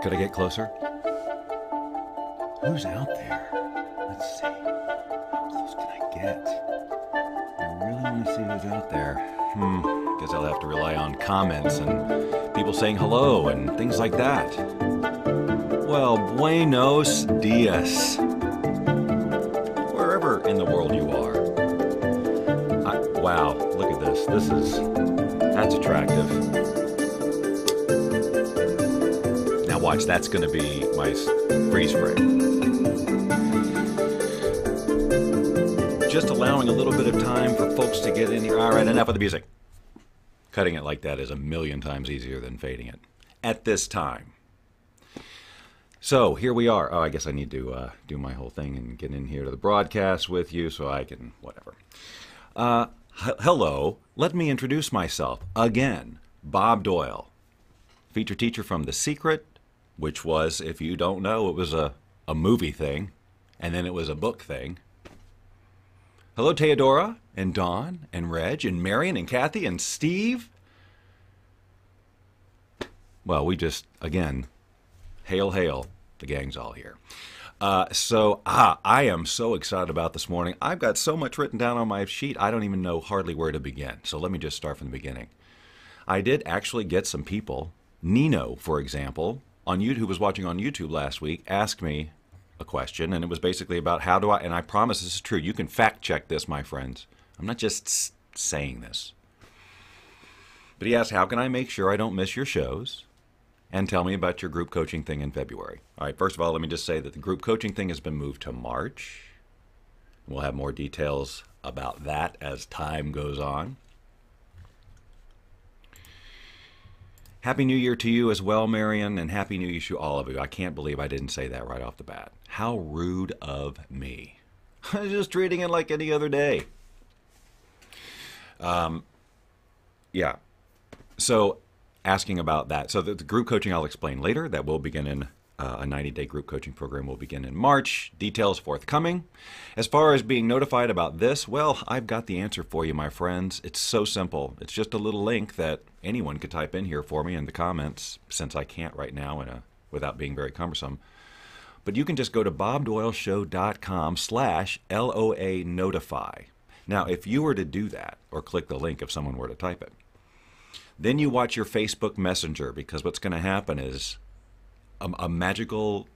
Could I get closer? Who's out there? Let's see. How close can I get? I really want to see who's out there. Guess I'll have to rely on comments and people saying hello and things like that. Well, buenos dias. Wherever in the world you are. Wow, look at this. That's attractive. Now watch, that's going to be my freeze frame. Just allowing a little bit of time for folks to get in here. All right, enough of the music. Cutting it like that is a million times easier than fading it at this time. So here we are. Oh, I guess I need to do my whole thing and get in here to the broadcast with you so I can whatever. Hello. Let me introduce myself again. Bob Doyle, feature teacher from The Secret, which was, if you don't know, it was a movie thing, and then it was a book thing. Hello, Theodora, and Dawn, and Reg, and Marion, and Kathy, and Steve. Well, we just, again, hail, hail, the gang's all here. I am so excited about this morning. I've got so much written down on my sheet, I don't even know hardly where to begin. So let me just start from the beginning. I did actually get some people, Nino, for example, on YouTube, who was watching on YouTube last week, asked me a question, and it was basically about how do I, and I promise this is true, you can fact check this, my friends. I'm not just saying this. But he asked, how can I make sure I don't miss your shows? And tell me about your group coaching thing in February. All right, first of all, let me just say that the group coaching thing has been moved to March. We'll have more details about that as time goes on. Happy New Year to you as well, Marion, and Happy New Year to all of you. I can't believe I didn't say that right off the bat. How rude of me. I was just treating it like any other day. Yeah. So, asking about that. So the group coaching I'll explain later. That will begin in a 90-day group coaching program will begin in March. Details forthcoming. As far as being notified about this, well, I've got the answer for you, my friends. It's so simple. It's just a little link that anyone could type in here for me in the comments, since I can't right now without being very cumbersome. But you can just go to bobdoyleshow.com/LOA notify. Now, if you were to do that, or click the link if someone were to type it, then you watch your Facebook Messenger, because what's going to happen is a magical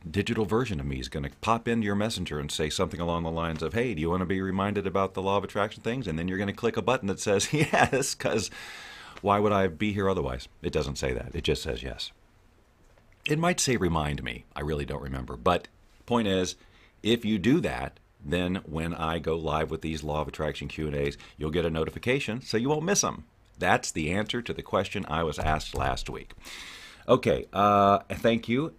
digital version of me is going to pop into your Messenger and say something along the lines of, hey, do you want to be reminded about the law of attraction things? And then you're going to click a button that says yes, because why would I be here otherwise? It doesn't say that. It just says yes. It might say remind me. I really don't remember. But point is, if you do that, then when I go live with these law of attraction Q&As, you'll get a notification so you won't miss them. That's the answer to the question I was asked last week. Okay, thank you.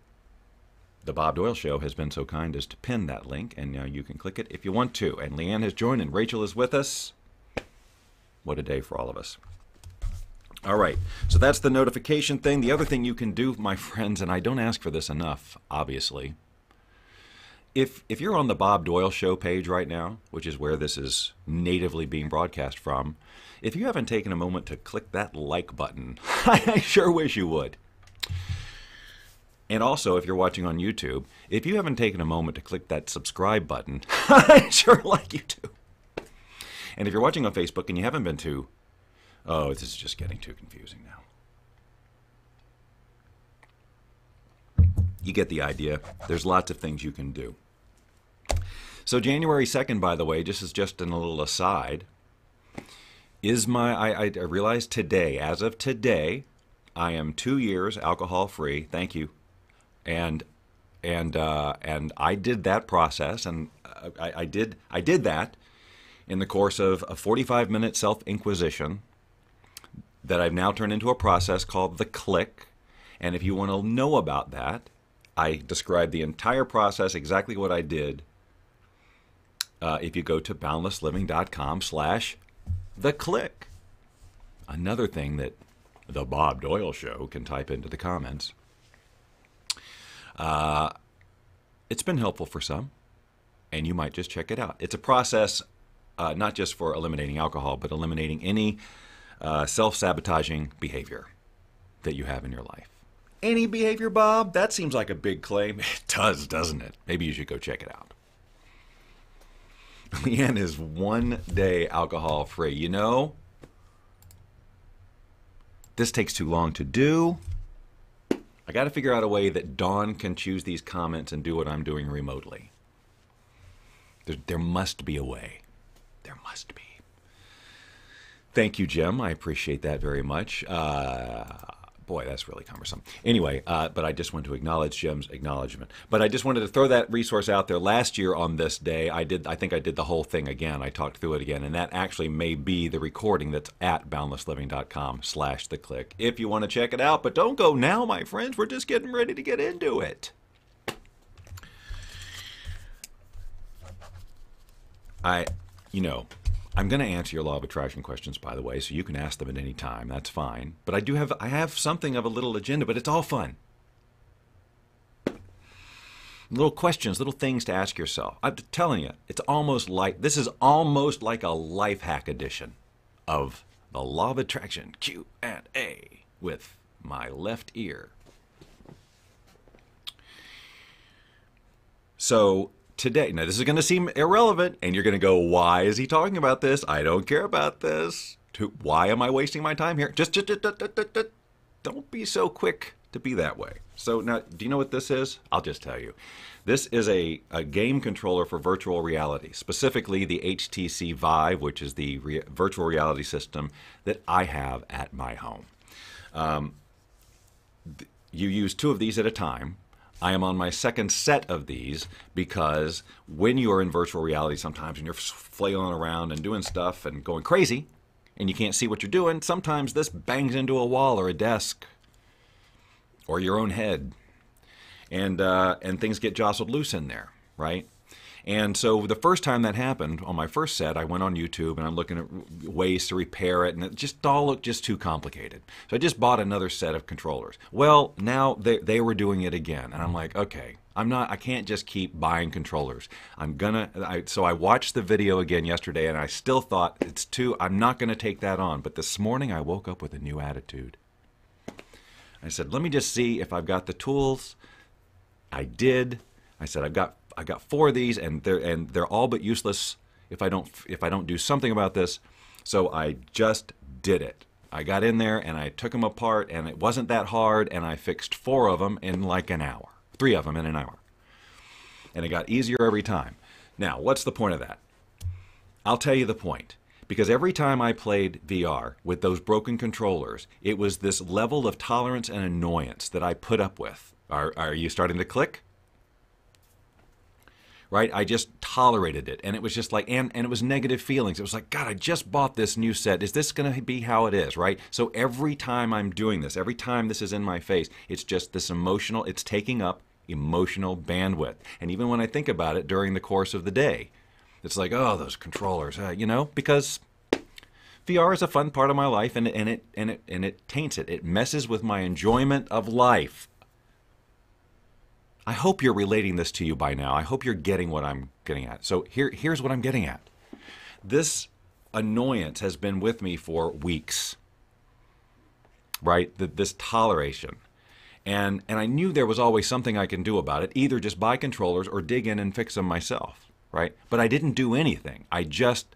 The Bob Doyle Show has been so kind as to pin that link, and now you can click it if you want to. And Leanne has joined, and Rachel is with us. What a day for all of us. All right, so that's the notification thing. The other thing you can do, my friends, and I don't ask for this enough, obviously, if you're on the Bob Doyle Show page right now, which is where this is natively being broadcast from, if you haven't taken a moment to click that like button, I sure wish you would. And also, if you're watching on YouTube, if you haven't taken a moment to click that subscribe button, I'd sure like you to. And if you're watching on Facebook and you haven't been to, oh, this is just getting too confusing now. You get the idea. There's lots of things you can do. So January 2nd, by the way, just as just a little aside, is I realized today, as of today, I am 2 years alcohol-free. Thank you. And I did that process, and I did that in the course of a 45-minute self-inquisition that I've now turned into a process called the Click. And if you want to know about that, I describe the entire process, exactly what I did, if you go to boundlessliving.com/theclick. Another thing that the Bob Doyle Show can type into the comments. It's been helpful for some, and you might just check it out. It's a process not just for eliminating alcohol, but eliminating any self-sabotaging behavior that you have in your life. Any behavior, Bob? That seems like a big claim. It does, doesn't it? Maybe you should go check it out. Leanne is 1 day alcohol free. You know, this takes too long to do. I got to figure out a way that Dawn can choose these comments and do what I'm doing remotely. There must be a way. There must be. Thank you, Jim. I appreciate that very much. Boy, that's really cumbersome. Anyway, but I just want to acknowledge Jim's acknowledgement. But I just wanted to throw that resource out there. Last year on this day, I think I did the whole thing again. I talked through it again, and that actually may be the recording that's at boundlessliving.com/theclick if you want to check it out. But don't go now, my friends. We're just getting ready to get into it. I'm going to answer your law of attraction questions, by the way, so you can ask them at any time. That's fine. But I have something of a little agenda, but it's all fun. Little questions, little things to ask yourself. I'm telling you, this is almost like a life hack edition of the law of attraction Q&A with my left ear. So today, now this is going to seem irrelevant, and you're going to go, why is he talking about this? I don't care about this. Why am I wasting my time here? Just don't be so quick to be that way. So now, do you know what this is? I'll just tell you. This is a game controller for virtual reality, specifically the HTC Vive, which is the virtual reality system that I have at my home. You use 2 of these at a time. I am on my second set of these because when you are in virtual reality sometimes and you're flailing around and doing stuff and going crazy and you can't see what you're doing, sometimes this bangs into a wall or a desk or your own head and things get jostled loose in there, right? And so the first time that happened, on my first set, I went on YouTube and I'm looking at ways to repair it, and it just all looked just too complicated. So I just bought another set of controllers. Well, now they were doing it again, and I'm like, okay, I can't just keep buying controllers. So I watched the video again yesterday, and I still thought I'm not gonna take that on. But this morning I woke up with a new attitude. I said, let me just see if I've got the tools. I did. I said, I got 4 of these, and they're all but useless if I don't do something about this. So I just did it. I got in there and I took them apart, and it wasn't that hard, and I fixed 4 of them in like an hour. 3 of them in an hour. And it got easier every time. Now, what's the point of that? I'll tell you the point. Because every time I played VR with those broken controllers, it was this level of tolerance and annoyance that I put up with. Are you starting to click? Right? I just tolerated it, and it was just like, and it was negative feelings. It was like, God, I just bought this new set. Is this going to be how it is, right? So every time I'm doing this, every time this is in my face, it's just this it's taking up emotional bandwidth. And even when I think about it during the course of the day, it's like, oh, those controllers, because VR is a fun part of my life, and it taints it. It messes with my enjoyment of life. I hope you're relating this to you by now. I hope you're getting what I'm getting at. So here's what I'm getting at. This annoyance has been with me for weeks, right? This toleration. And I knew there was always something I can do about it, either just buy controllers or dig in and fix them myself, right? But I didn't do anything. I just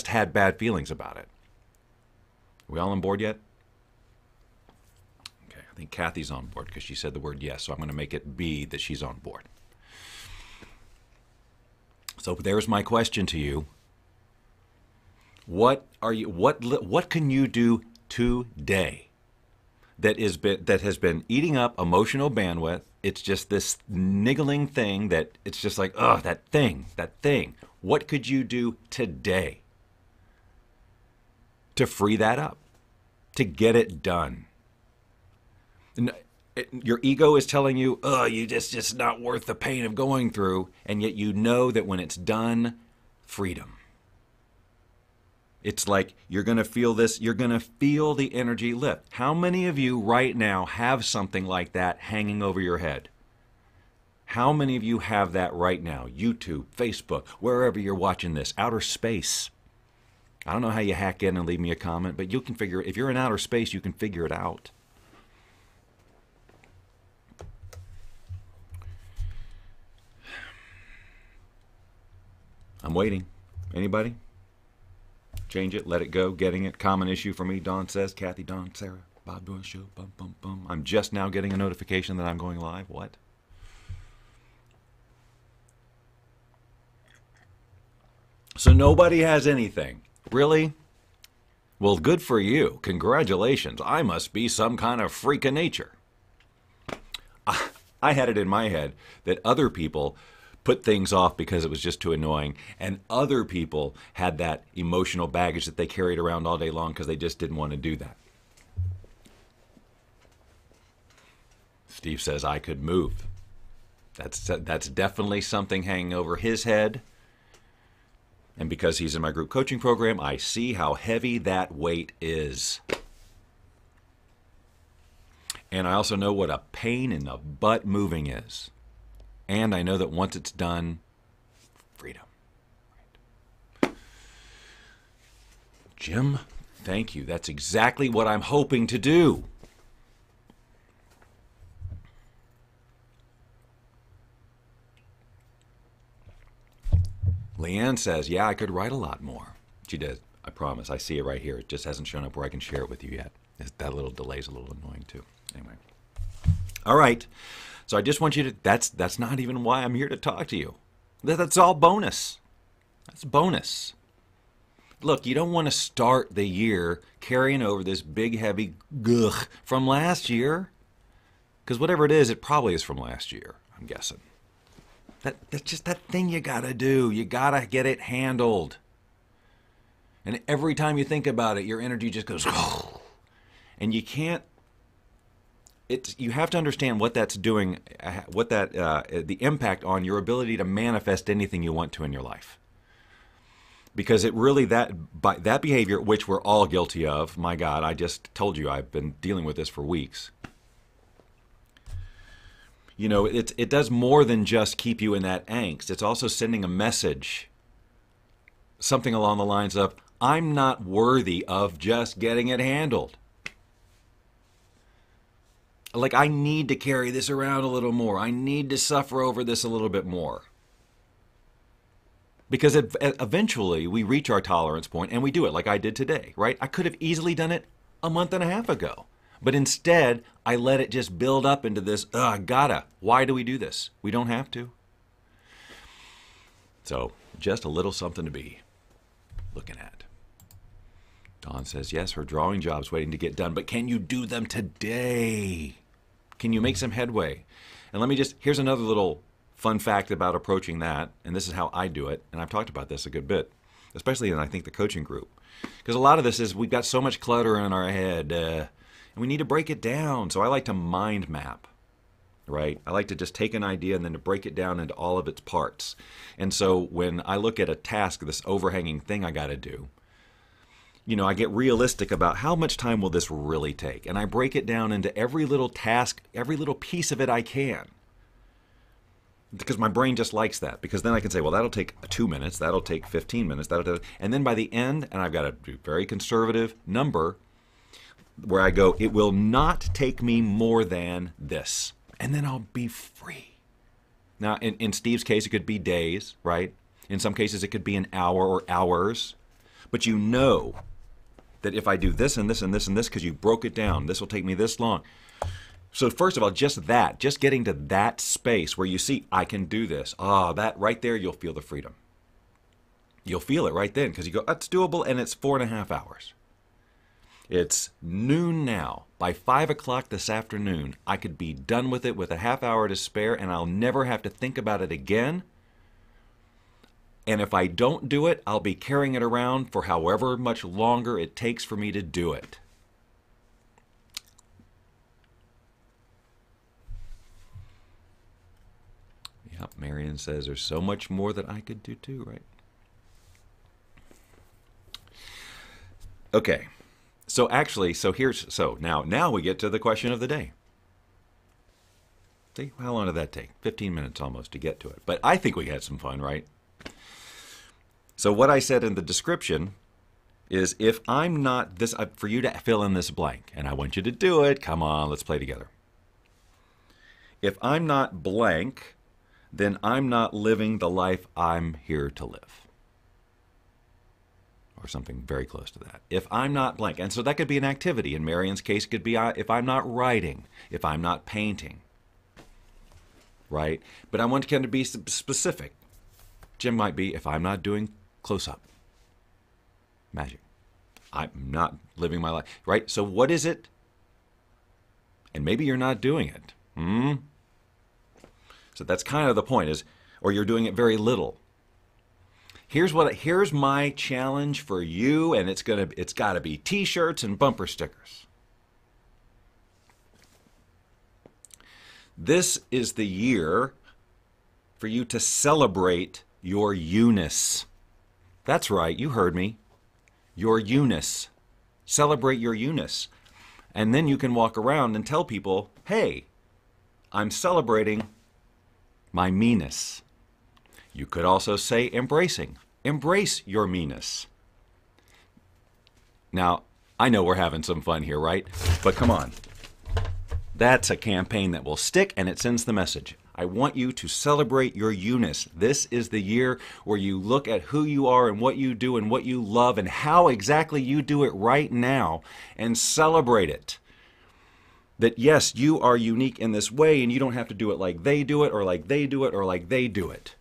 had bad feelings about it. Are we all on board yet? I think Kathy's on board because she said the word yes, so I'm going to make it be that she's on board. So there's my question to you. What can you do today that has been eating up emotional bandwidth? It's just this niggling thing that it's just like, oh, that thing. What could you do today to free that up, to get it done? Your ego is telling you, oh, just not worth the pain of going through, and yet you know that when it's done, freedom. It's like you're going to feel this, you're going to feel the energy lift. How many of you right now have something like that hanging over your head? How many of you have that right now? YouTube, Facebook, wherever you're watching this, outer space. I don't know how you hack in and leave me a comment, but you can figure, if you're in outer space, you can figure it out. I'm waiting. Anybody? Change it, let it go, getting it. Common issue for me, Dawn says. Kathy, Dawn, Sarah, Bob Doyle Show, bum, bum, bum. I'm just now getting a notification that I'm going live. What? So nobody has anything. Really? Well, good for you. Congratulations. I must be some kind of freak of nature. I had it in my head that other people put things off because it was just too annoying, and other people had that emotional baggage that they carried around all day long because they just didn't want to do that. Steve says I could move. That's definitely something hanging over his head. And because he's in my group coaching program, I see how heavy that weight is. And I also know what a pain in the butt moving is. And I know that once it's done, freedom. Right. Jim, thank you. That's exactly what I'm hoping to do. Leanne says, yeah, I could write a lot more. She does. I promise. I see it right here. It just hasn't shown up where I can share it with you yet. That little delay is a little annoying too. Anyway. All right. So I just want you to, that's not even why I'm here to talk to you. That's all bonus. That's bonus. Look, you don't want to start the year carrying over this big, heavy gugh from last year. Because whatever it is probably is from last year, I'm guessing. That's just that thing you got to do. You got to get it handled. And every time you think about it, your energy just goes, and you can't, you have to understand what that's doing, the impact on your ability to manifest anything you want to in your life. Because it really, that behavior, which we're all guilty of, my God, I just told you I've been dealing with this for weeks. You know, it does more than just keep you in that angst. It's also sending a message, something along the lines of, I'm not worthy of just getting it handled. Like, I need to carry this around a little more. I need to suffer over this a little bit more. Because eventually we reach our tolerance point and we do it like I did today, right? I could have easily done it a month and a half ago. But instead, I let it just build up into this, gotta. Why do we do this? We don't have to. So, just a little something to be looking at. Dawn says, yes, her drawing job's waiting to get done, but can you do them today? Can you make some headway? And let me just, here's another little fun fact about approaching that, and this is how I do it, and I've talked about this a good bit, especially in, I think, the coaching group. Because a lot of this is we've got so much clutter in our head, and we need to break it down. So I like to mind map, right? I like to just take an idea and then to break it down into all of its parts. And so when I look at a task, this overhanging thing I got to do, you know, I get realistic about how much time will this really take. And I break it down into every little task, every little piece of it I can. Because my brain just likes that. Because then I can say, well, that'll take 2 minutes, that'll take 15 minutes, and then by the end, and I've got a very conservative number, where I go, it will not take me more than this. And then I'll be free. Now, in Steve's case, it could be days, right? In some cases, it could be an hour or hours. But you know that if I do this and this and this and this, because you broke it down, this will take me this long. So first of all, just getting to that space where you see, I can do this. That right there, you'll feel the freedom. You'll feel it right then, because you go, that's doable, and it's 4.5 hours. It's noon now. By 5 o'clock this afternoon, I could be done with it with a half hour to spare, and I'll never have to think about it again. And if I don't do it, I'll be carrying it around for however much longer it takes for me to do it. Yep, Marion says there's so much more that I could do too, right? Okay. So actually, now we get to the question of the day. See, how long did that take? 15 minutes almost to get to it. But I think we had some fun, right? So what I said in the description is, if I'm not this, for you to fill in this blank, and I want you to do it. Come on, let's play together. If I'm not blank, then I'm not living the life I'm here to live. or something very close to that. If I'm not blank, and so that could be an activity. In Marion's case, it could be if I'm not writing, if I'm not painting, right? But I want Ken to be specific. Jim might be if I'm not doing close-up magic. I'm not living my life, right? So what is it? And maybe you're not doing it. So that's kind of the point, is, or you're doing it very little. Here's my challenge for you, and it's got to be T-shirts and bumper stickers. This is the year for you to celebrate your you-ness. That's right, you heard me. Your you-ness. Celebrate your you-ness. And then you can walk around and tell people, hey, I'm celebrating my me-ness. You could also say embracing. Embrace your me-ness. Now, I know we're having some fun here, right? But come on. That's a campaign that will stick, and it sends the message. I want you to celebrate your you-ness. This is the year where you look at who you are and what you do and what you love and how exactly you do it right now and celebrate it. That yes, you are unique in this way, and you don't have to do it like they do it or like they do it or like they do it.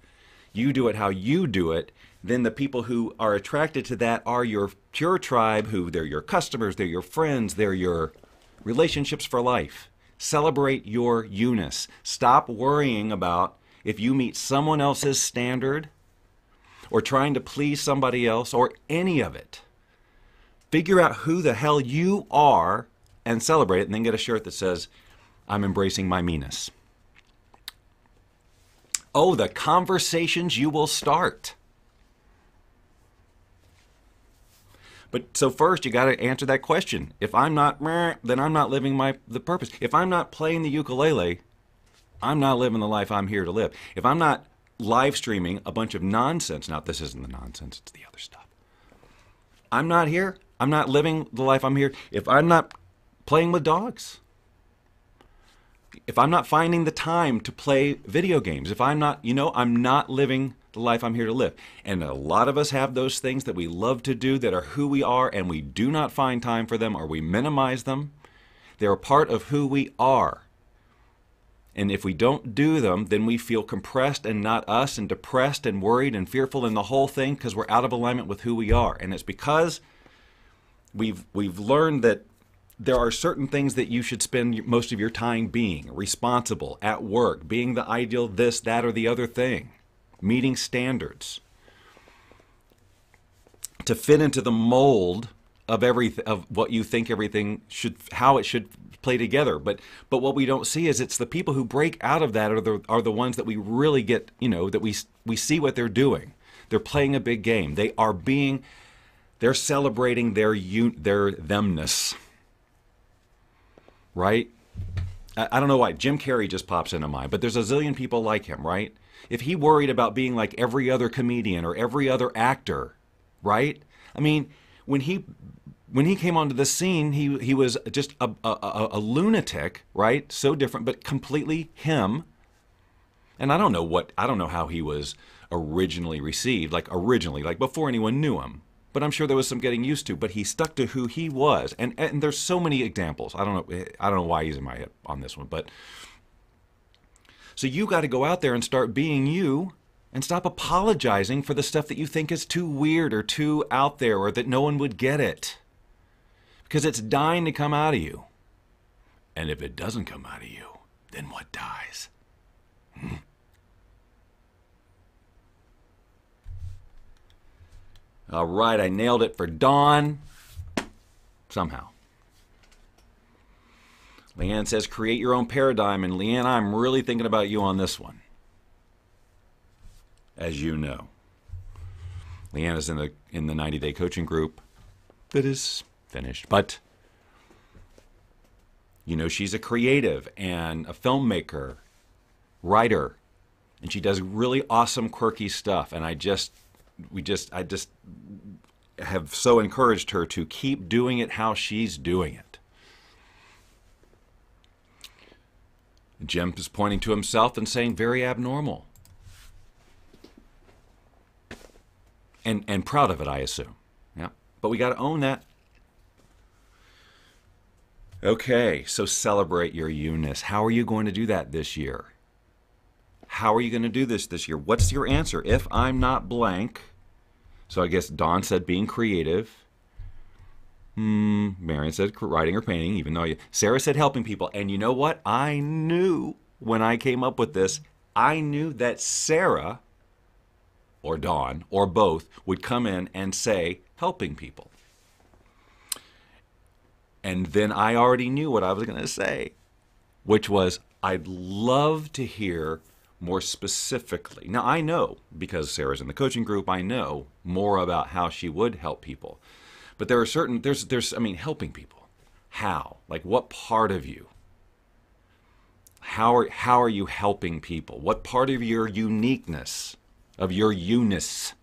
You do it how you do it. Then the people who are attracted to that are your tribe, who they're your customers, they're your friends, they're your relationships for life. Celebrate your you-ness. Stop worrying about if you meet someone else's standard or trying to please somebody else or any of it. Figure out who the hell you are and celebrate it, and then get a shirt that says, I'm embracing my me-ness. Oh, the conversations you will start. But so first, you got to answer that question. If I'm not, then I'm not living the purpose. If I'm not playing the ukulele, I'm not living the life I'm here to live. If I'm not live streaming a bunch of nonsense, now this isn't the nonsense, it's the other stuff. I'm not here. I'm not living the life I'm here. If I'm not playing with dogs, if I'm not finding the time to play video games, if I'm not, I'm not living the life I'm here to live. And a lot of us have those things that we love to do that are who we are, and we do not find time for them, or we minimize them. They're a part of who we are. And if we don't do them, then we feel compressed and not us, and depressed and worried and fearful in the whole thing because we're out of alignment with who we are. And it's because we've learned that there are certain things that you should spend most of your time being: responsible, at work, being the ideal this, that, or the other thing, meeting standards, to fit into the mold of what you think everything should, how it should play together. But what we don't see is it's the people who break out of that are the ones that we really get, that we see what they're doing. They're playing a big game. They're celebrating their themness. Right? I don't know why. Jim Carrey just pops into mind, but there's a zillion people like him, right? If he worried about being like every other comedian or every other actor, right? I mean, when he came onto the scene, he was just a lunatic, right? So different, but completely him. And I don't know how he was originally received, like before anyone knew him. But I'm sure there was some getting used to. But he stuck to who he was, and there's so many examples. I don't know why he's in my head on this one, but so you got to go out there and start being you, and stop apologizing for the stuff that you think is too weird or too out there, or that no one would get it, because it's dying to come out of you. And if it doesn't come out of you, then what dies? All right, I nailed it for Dawn. Somehow. Leanne says, create your own paradigm. And Leanne, I'm really thinking about you on this one. As you know. Leanne is in the 90-day coaching group that is finished. But, she's a creative and a filmmaker, writer. And she does really awesome, quirky stuff. And I just have so encouraged her to keep doing it how she's doing it. Jim is pointing to himself and saying, very abnormal. And proud of it, I assume. Yeah. But we got to own that. Okay, so celebrate your you-ness. How are you going to do that this year? How are you going to do this year? What's your answer? If I'm not blank. So I guess Dawn said being creative. Marion said writing or painting, even though Sarah said helping people. And you know what? I knew when I came up with this, I knew that Sarah or Dawn or both would come in and say helping people. And then I already knew what I was going to say, which was I'd love to hear more specifically. Now I know, because Sarah's in the coaching group, I know more about how she would help people. But there are certain, I mean, helping people. How? Like what part of you? How are you helping people? What part of your uniqueness, of your you-ness,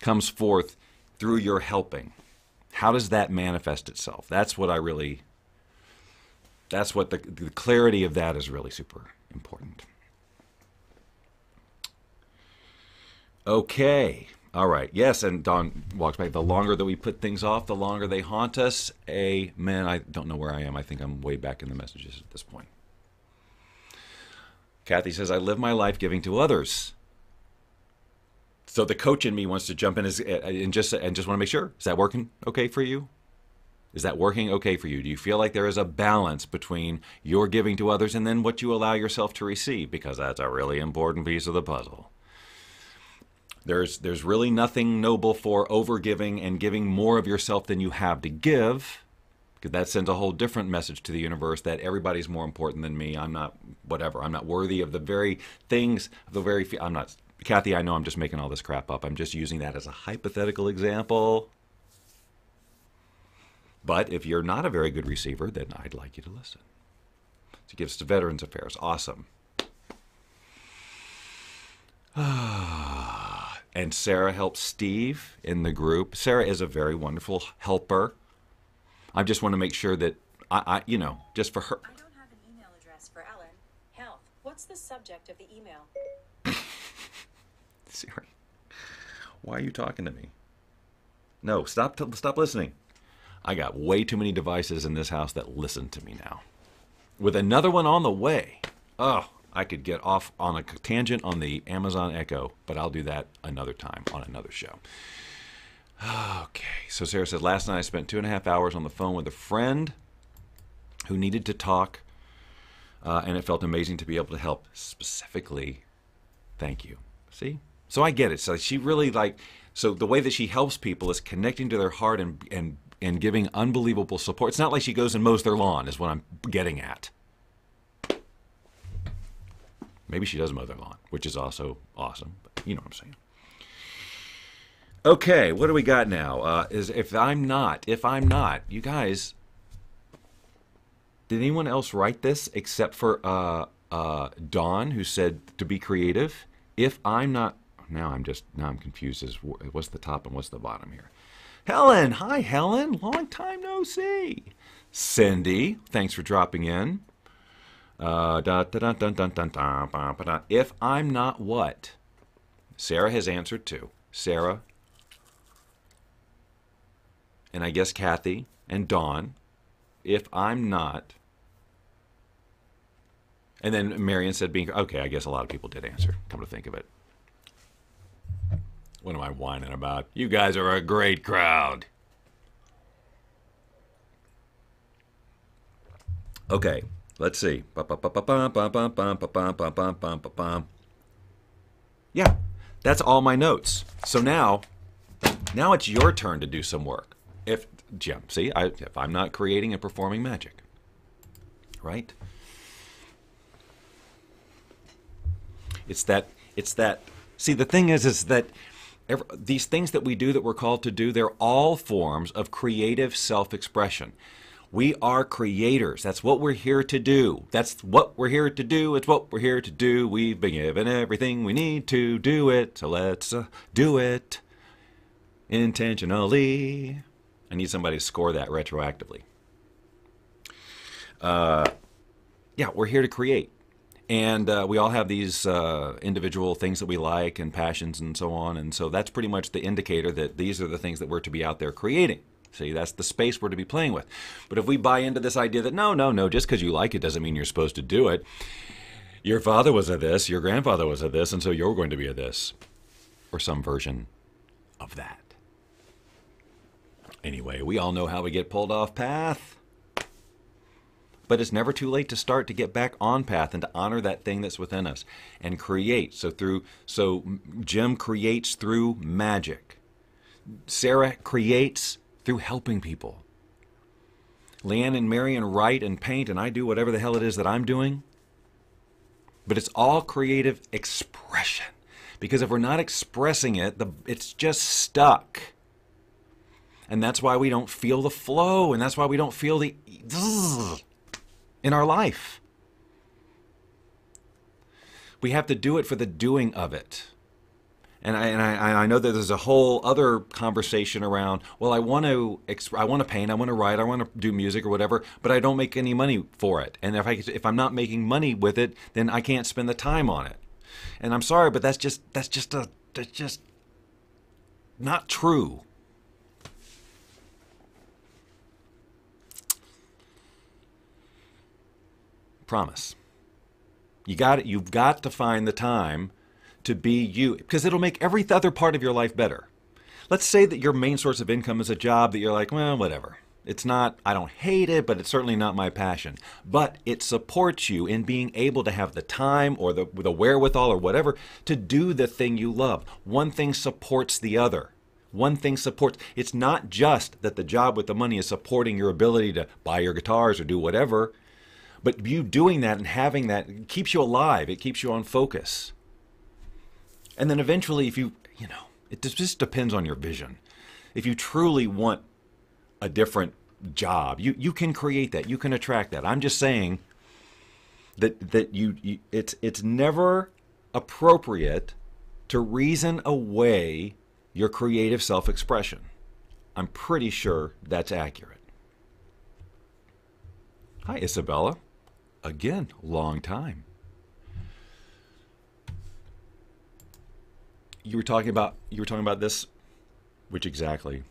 comes forth through your helping? How does that manifest itself? That's what that's what the clarity of that is really super important. Okay. All right. Yes, and Dawn walks back. The longer that we put things off, the longer they haunt us. Amen. I don't know where I am. I think I'm way back in the messages at this point. Kathy says, I live my life giving to others. So the coach in me wants to jump in and just want to make sure. Is that working okay for you? Is that working okay for you? Do you feel like there is a balance between your giving to others and then what you allow yourself to receive? Because that's a really important piece of the puzzle. There's really nothing noble for overgiving and giving more of yourself than you have to give, because that sends a whole different message to the universe that everybody's more important than me. I'm not whatever. I'm not worthy of the very things, I'm not. Kathy, I know I'm just making all this crap up. I'm just using that as a hypothetical example. But if you're not a very good receiver, then I'd like you to listen. She gives to Veterans Affairs. Awesome. And Sarah helps Steve in the group. Sarah is a very wonderful helper. I just want to make sure that just for her. I don't have an email address for Ellen. Health. What's the subject of the email? Siri, why are you talking to me? No, stop listening. I got way too many devices in this house that listen to me now. With another one on the way. Oh, I could get off on a tangent on the Amazon Echo, but I'll do that another time on another show. Okay, so Sarah says, last night I spent 2.5 hours on the phone with a friend who needed to talk, and it felt amazing to be able to help. Specifically, thank you. See? So I get it. So she really so the way that she helps people is connecting to their heart and giving unbelievable support. It's not like she goes and mows their lawn, is what I'm getting at. Maybe she does mow their lawn, which is also awesome. But you know what I'm saying. Okay, what do we got now? If I'm not, you guys, did anyone else write this except for Dawn, who said to be creative? If I'm not, now I'm confused as what's the top and what's the bottom here. Helen, hi Helen, long time no see. Cindy, thanks for dropping in. If I'm not what? Sarah has answered too. Sarah, and I guess Kathy and Dawn. If I'm not, and then Marion said being okay. I guess a lot of people did answer. Come to think of it, what am I whining about? You guys are a great crowd. Okay. Let's see. Yeah, that's all my notes. So now it's your turn to do some work. If I'm not creating and performing magic, right? It's that. See, the thing is that these things that we do that we're called to do, they're all forms of creative self-expression. We are creators. That's what we're here to do. That's what we're here to do. It's what we're here to do. We've been given everything we need to do it. So let's do it intentionally. I need somebody to score that retroactively. Yeah, we're here to create. And we all have these individual things that we like and passions and so on. And so that's pretty much the indicator that these are the things that we're to be out there creating. See, that's the space we're to be playing with. But if we buy into this idea that no, just because you like it doesn't mean you're supposed to do it. Your father was a this, your grandfather was a this, and so you're going to be a this. Or some version of that. Anyway, we all know how we get pulled off path. But it's never too late to start to get back on path and to honor that thing that's within us and create. So Jim creates through magic. Sarah creates through helping people. Leanne and Marion write and paint, and I do whatever the hell it is that I'm doing. But it's all creative expression. Because if we're not expressing it, it's just stuck. And that's why we don't feel the flow, and that's why we don't feel the in our life. We have to do it for the doing of it. And I know that there's a whole other conversation around, well, I want to paint, I want to write, I want to do music or whatever, but I don't make any money for it. And if I'm not making money with it, then I can't spend the time on it. And I'm sorry, but that's just not true. Promise. You've got to find the time to be you, because it'll make every other part of your life better. Let's say that your main source of income is a job that you're like, well, whatever. It's not, I don't hate it, but it's certainly not my passion. But it supports you in being able to have the time or the wherewithal or whatever to do the thing you love. One thing supports the other. One thing supports. It's not just that the job with the money is supporting your ability to buy your guitars or do whatever, but you doing that and having that, it keeps you alive. It keeps you on focus. And then eventually, if it just depends on your vision. If you truly want a different job, you can create that. You can attract that. I'm just saying that it's never appropriate to reason away your creative self-expression. I'm pretty sure that's accurate. Hi, Isabella. Again, long time. You were talking about this, which exactly?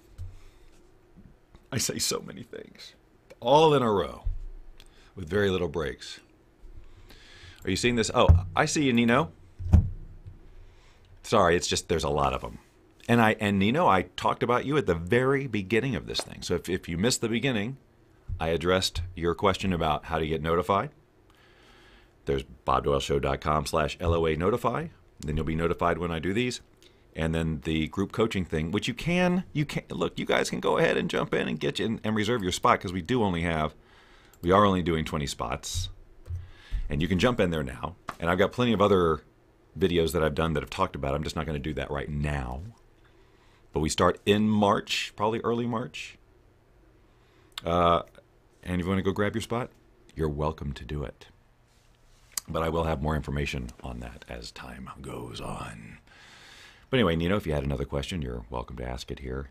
I say so many things, all in a row, with very little breaks. Are you seeing this? Oh, I see you, Nino. Sorry, it's just there's a lot of them. And Nino, I talked about you at the very beginning of this thing. So if you missed the beginning, I addressed your question about how to get notified. There's bobdoyleshow.com/LOA notify. Then you'll be notified when I do these. And then the group coaching thing, which you can look, you guys can go ahead and jump in and get you and reserve your spot, because we are only doing 20 spots. And you can jump in there now. And I've got plenty of other videos that I've done that have talked about it. I'm just not going to do that right now. But we start in March, probably early March. And if you want to go grab your spot, you're welcome to do it. But I will have more information on that as time goes on. But anyway, Nino, if you had another question, you're welcome to ask it here,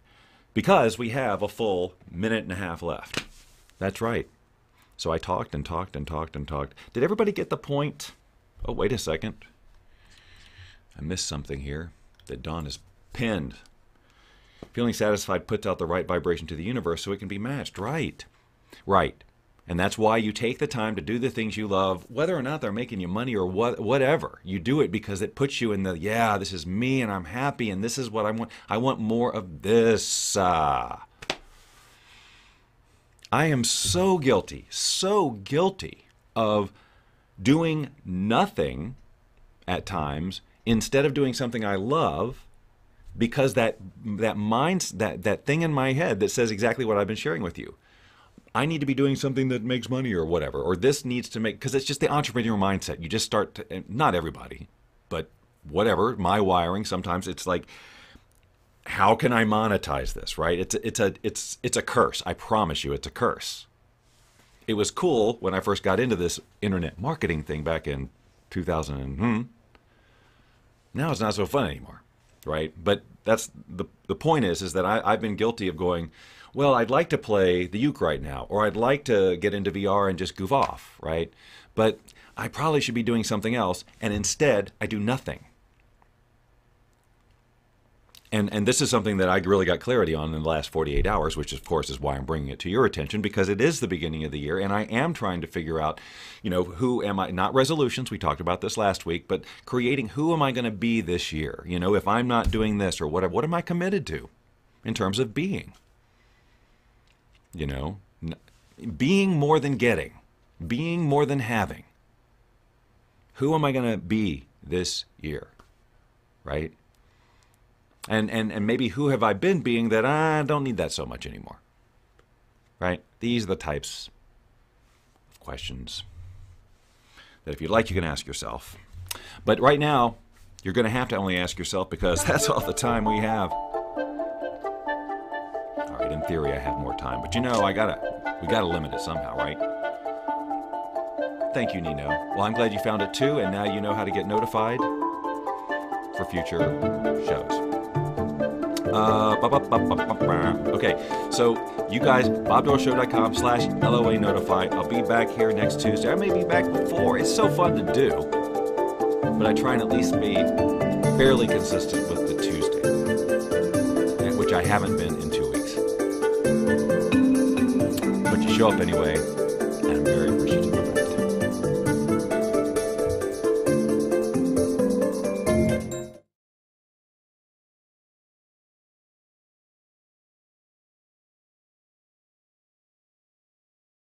because we have a full minute and a half left. That's right. So I talked and talked and talked and talked. Did everybody get the point? Oh, wait a second. I missed something here that Dawn has pinned. Feeling satisfied puts out the right vibration to the universe so it can be matched. Right. Right. And that's why you take the time to do the things you love, whether or not they're making you money or whatever. You do it because it puts you in the, yeah, this is me and I'm happy and this is what I want. I want more of this. I am so guilty of doing nothing at times instead of doing something I love, because that thing in my head that says exactly what I've been sharing with you. I need to be doing something that makes money or whatever, or this needs to make, because it's just the entrepreneur mindset. You just start to, not everybody, but whatever, my wiring, sometimes it's like, how can I monetize this, right? It's a curse. I promise you, it's a curse. It was cool when I first got into this internet marketing thing back in 2000. Now it's not so fun anymore. right? But that's the point is that I've been guilty of going, well, I'd like to play the uke right now, or I'd like to get into VR and just goof off, right? But I probably should be doing something else, and instead I do nothing. And this is something that I really got clarity on in the last 48 hours, which of course is why I'm bringing it to your attention, because it is the beginning of the year and I am trying to figure out, who am I, not resolutions, we talked about this last week, but creating who am I going to be this year? If I'm not doing this or whatever, what am I committed to in terms of being? Being more than getting, being more than having. Who am I going to be this year, right? And maybe who have I been being that I don't need that so much anymore, right? These are the types of questions that if you'd like, you can ask yourself. But right now, you're going to have to only ask yourself because that's all the time we have. All right, in theory, I have more time, but we gotta limit it somehow, right? Thank you, Nino. Well, I'm glad you found it too, and now you know how to get notified for future shows. Okay, so you guys, bobdoyleshow.com/LOA notify. I'll be back here next Tuesday. I may be back before. It's so fun to do, but I try and at least be fairly consistent with the Tuesday, which I haven't been in 2 weeks. But you show up anyway.